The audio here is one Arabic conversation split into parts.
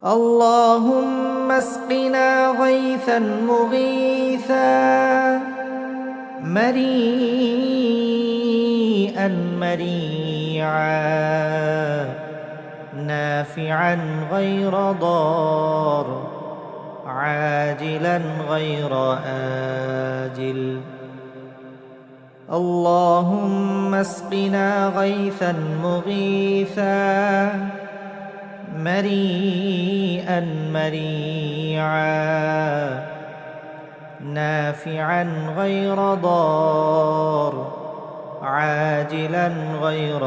اللهم اسقنا غيثا مغيثا مريئا مريعا نافعا غير ضار عاجلا غير آجل. اللهم اسقنا غيثا مغيثا مريئا مريعا نافعا غير ضار عاجلا غير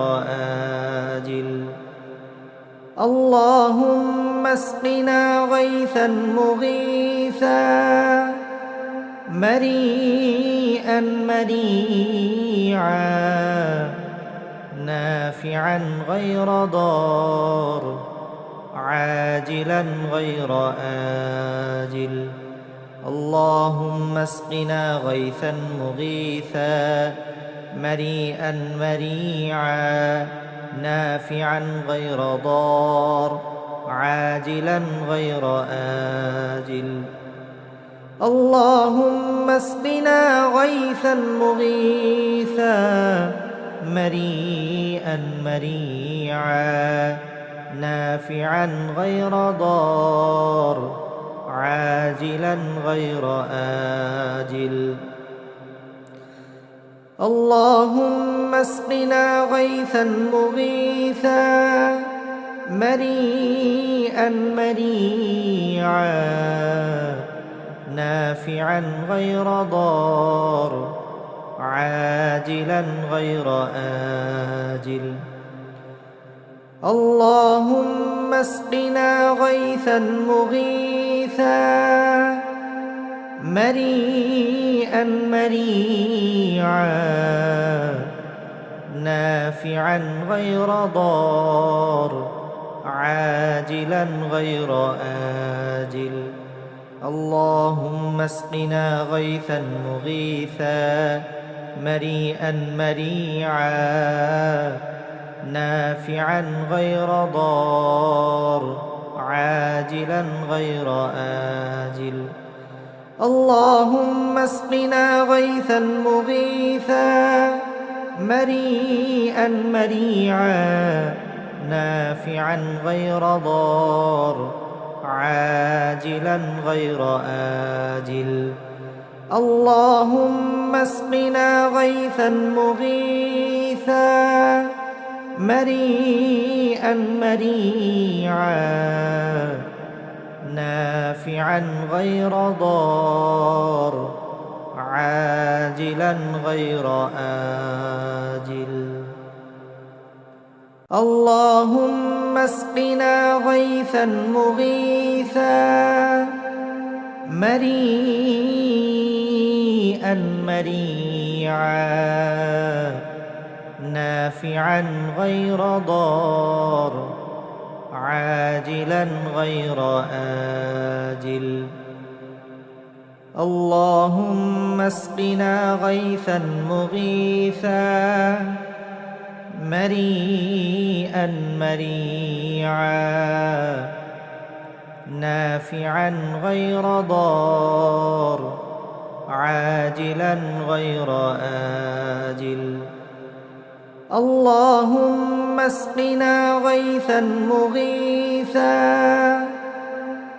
آجل. اللهم اسقنا غيثا مغيثا مريئا مريعا نافعا غير ضار عاجلا غير آجل. اللهم اسقنا غيثا مغيثا مريئا مريعا نافعا غير ضار عاجلا غير آجل. اللهم اسقنا غيثا مغيثا مريئا مريعا نافعا غير ضار عاجلا غير آجل. اللهم اسقنا غيثا مغيثا مريئا مريعا نافعا غير ضار عاجلا غير آجل. اللهم اسقنا غيثا مغيثا مريئا مريعا نافعا غير ضار عاجلا غير آجل. اللهم اسقنا غيثا مغيثا مريئا مريعا نافعا غير ضار عاجلا غير آجل. اللهم اسقنا غيثا مغيثا مريئا مريعا نافعا غير ضار عاجلا غير آجل. اللهم اسقنا غيثا مغيثا مريئا مريعا نافعا غير ضار عاجلا غير آجل. اللهم اسقنا غيثا مغيثا مريئا مريعا نافعا غير ضار عاجلا غير آجل. اللهم اسقنا غيثا مغيثا مريئا مريعا نافعا غير ضار عاجلا غير آجل. اللهم اسقنا غيثا مغيثا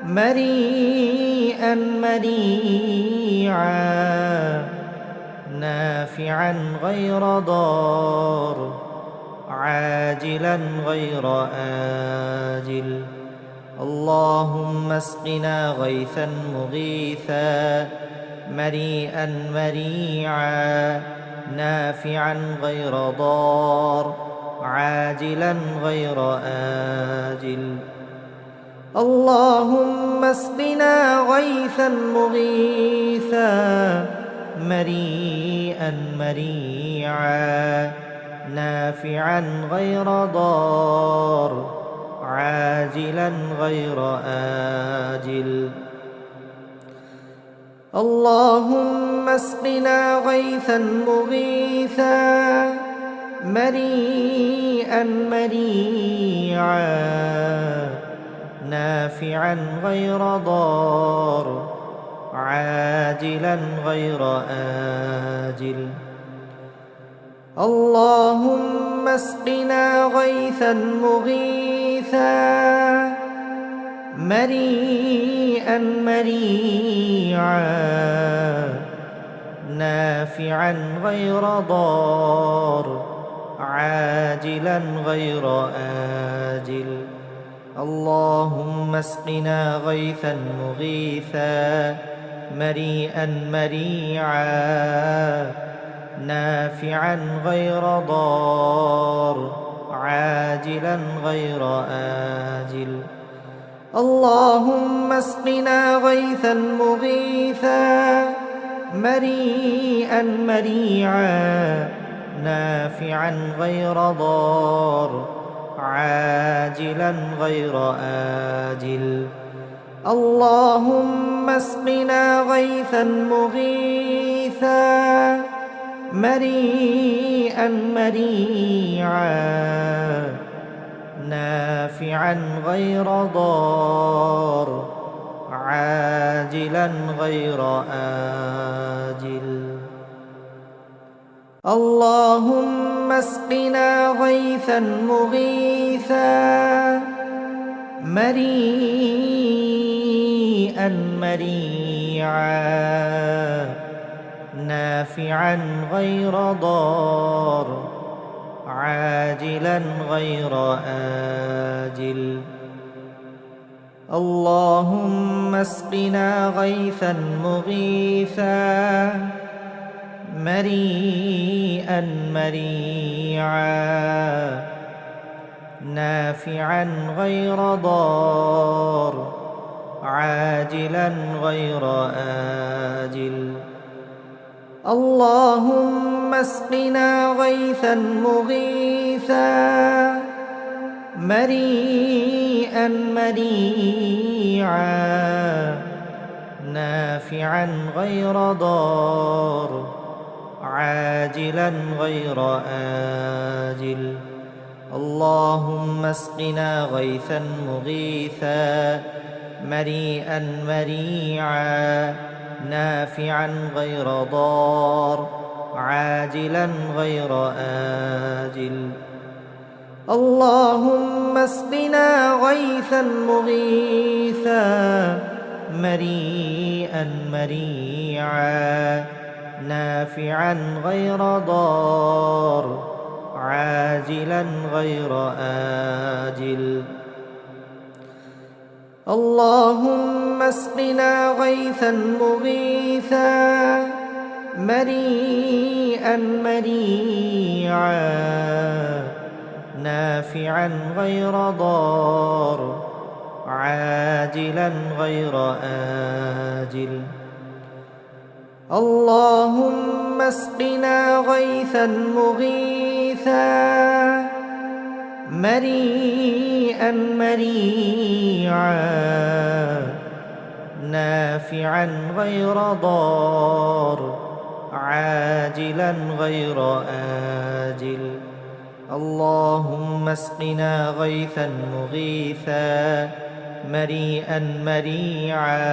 مريئا مريعا نافعا غير ضار عاجلا غير آجل. اللهم اسقنا غيثا مغيثا مريئا مريعا نافعا غير ضار عاجلا غير آجل. اللهم اسقنا غيثا مغيثا مريئا مريعا نافعا غير ضار عاجلا غير آجل. اللهم اسقنا غيثا مغيثا مريئا مريعا نافعا غير ضار عاجلا غير آجل اللهم اسقنا غيثا مغيثا مريئا مريعا نافعا غير ضار عاجلا غير آجل اللهم اسقنا غيثا مغيثا مريئا مريعا نافعا غير ضار عاجلا غير آجل اللهم اسقنا غيثا مغيثا مريئا مريعا نافعا غير ضار عاجلا غير آجل اللهم اسقنا غيثا مغيثا مريئا مريعا نافعا غير ضار عاجلا غير آجل اللهم اسقنا غيثا مغيثا مريئا مريعا نافعا غير ضار عاجلا غير آجل اللهم اسقنا غيثا مغيثا مريئا مريعا نافعا غير ضار عاجلا غير آجل اللهم اسقنا غيثا مغيثا مريئا مريعا نافعا غير ضار عاجلا غير آجل اللهم اسقنا غيثا مغيثا مريئا مريعا نافعا غير ضار عاجلا غير آجل اللهم اسقنا غيثا مغيثا مريئا مريعا نافعا غير ضار عاجلا غير آجل اللهم اسقنا غيثا مغيثا مريئا مريعا نافعا غير ضار عاجلا غير آجل اللهم اسقنا غيثا مغيثا مريئا مريعا نافعا غير ضار عاجلا غير آجل اللهم اسقنا غيثا مغيثا مريئا مريعا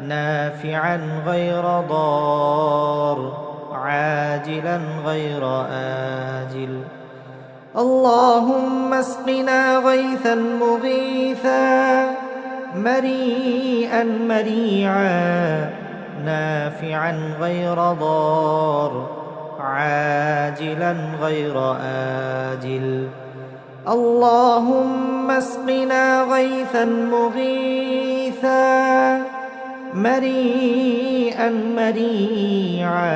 نافعا غير ضار عاجلا غير آجل اللهم اسقنا غيثا مغيثا مريئا مريعا نافعا غير ضار عاجلا غير آجل اللهم اسقنا غيثا مغيثا مريئا مريعا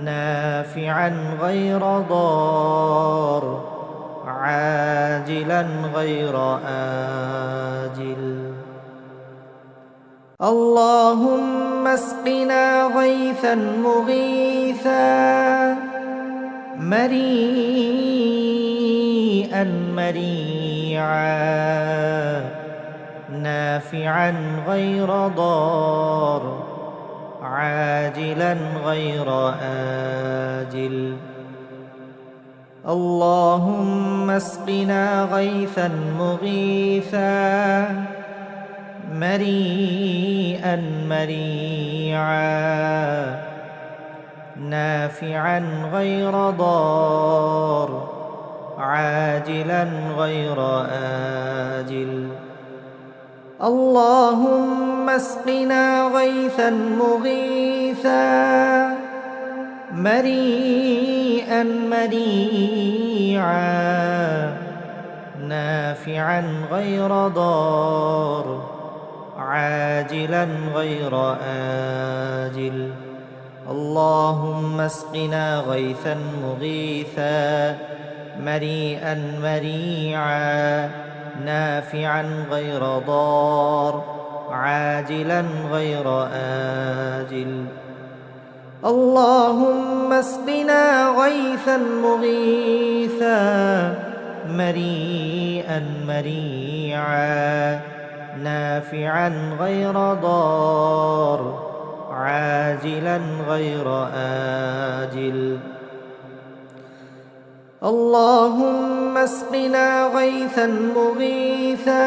نافعا غير ضار عاجلا غير آجل اللهم اسقنا غيثا مغيثا مريئا مريعا نافعا غير ضار عاجلا غير آجل اللهم اسقنا غيثا مغيثا مريئا مريعا نافعا غير ضار عاجلا غير آجل. اللهم اسقنا غيثا مغيثا مريئا مريعا نافعا غير ضار عاجلا غير آجل. اللهم اسقنا غيثا مغيثا مريئا مريعا نافعا غير ضار عاجلا غير آجل. اللهم اسقنا غيثا مغيثا مريئا مريعا نافعا غير ضار عاجلا غير آجل. اللهم اسقنا غيثا مغيثا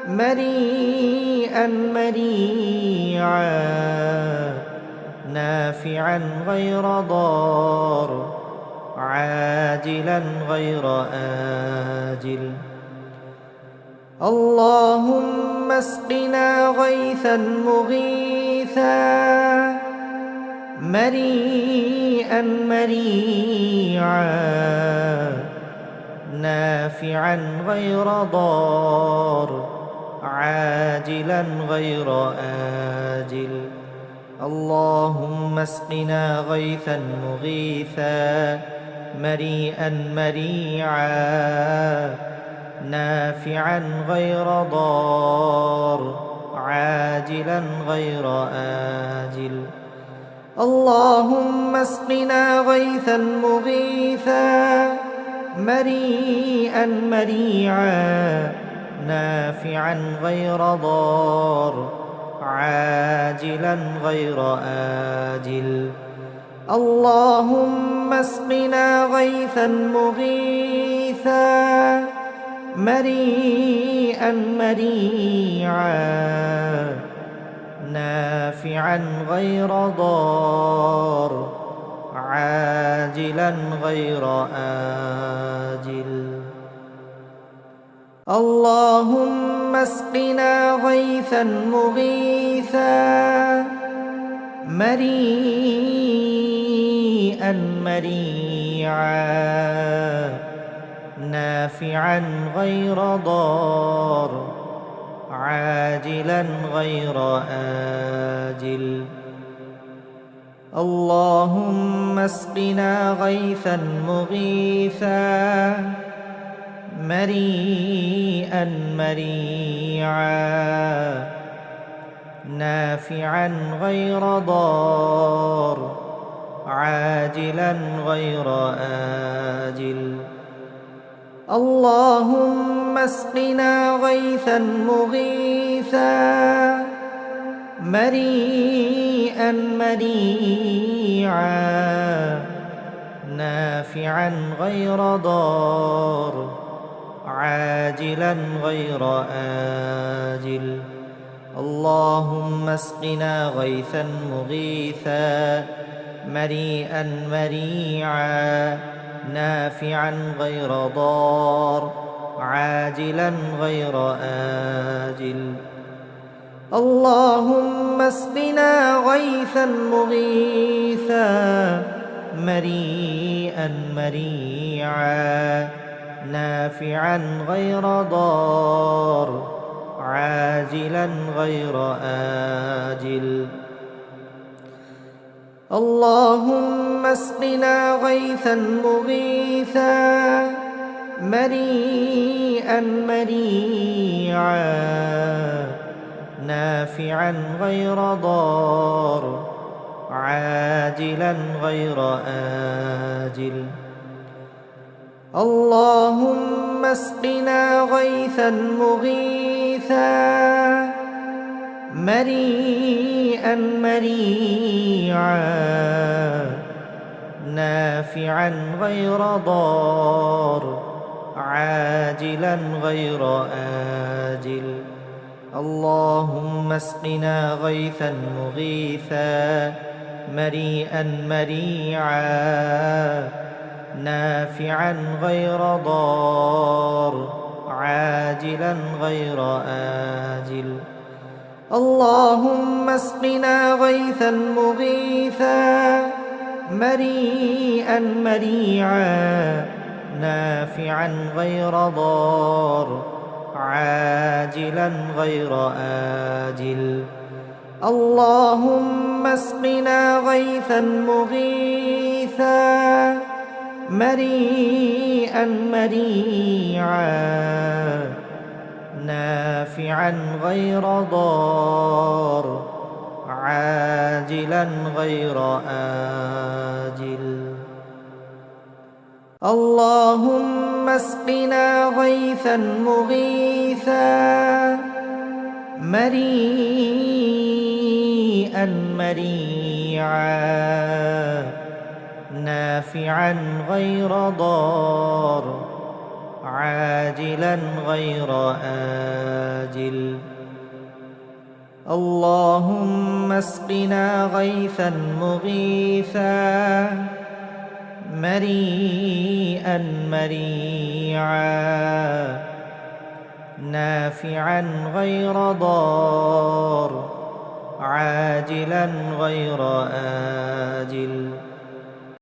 مريئا مريعا نافعا غير ضار عاجلا غير آجل. اللهم اسقنا غيثا مغيثا مريئا مريعا نافعا غير ضار عاجلا غير آجل. اللهم اسقنا غيثا مغيثا مريئا مريعا نافعا غير ضار عاجلا غير آجل. اللهم اسقنا غيثا مغيثا مريئا مريعا نافعا غير ضار عاجلا غير آجل. اللهم اسقنا غيثا مغيثا مريئا مريعا نافعا غير ضار عاجلا غير آجل. اللهم اسقنا غيثا مغيثا مريئا مريعا نافعا غير ضار عاجلا غير آجل. اللهم اسقنا غيثا مغيثا مريئا مريعا نافعا غير ضار عاجلا غير آجل. اللهم اسقنا غيثا مغيثا مريئا مريعا نافعا غير ضار عاجلا غير آجل. اللهم اسقنا غيثا مغيثا مريئا مريعا نافعا غير ضار عاجلا غير آجل. اللهم اسقنا غيثا مغيثا مريئا مريعا نافعا غير ضار عاجلا غير آجل. اللهم اسقنا غيثا مغيثا مريئا مريعا نافعا غير ضار عاجلا غير آجل. اللهم اسقنا غيثا مغيثا مريئا مريعا نافعا غير ضار عاجلا غير آجل اللهم اسقنا غيثا مغيثا مريئا مريعا نافعا غير ضار عاجلا غير آجل اللهم اسقنا غيثا مغيثا مريئا مريعا نافعا غير ضار عاجلا غير آجل اللهم اسقنا غيثا مغيثا مريئا مريعا نافعا غير ضار عاجلا غير آجل اللهم اسقنا غيثا مغيثا مريئا مريعا نافعا غير ضار عاجلا غير آجل اللهم اسقنا غيثا مغيثا مريئا مريعا نافعا غير ضار عاجلا غير آجل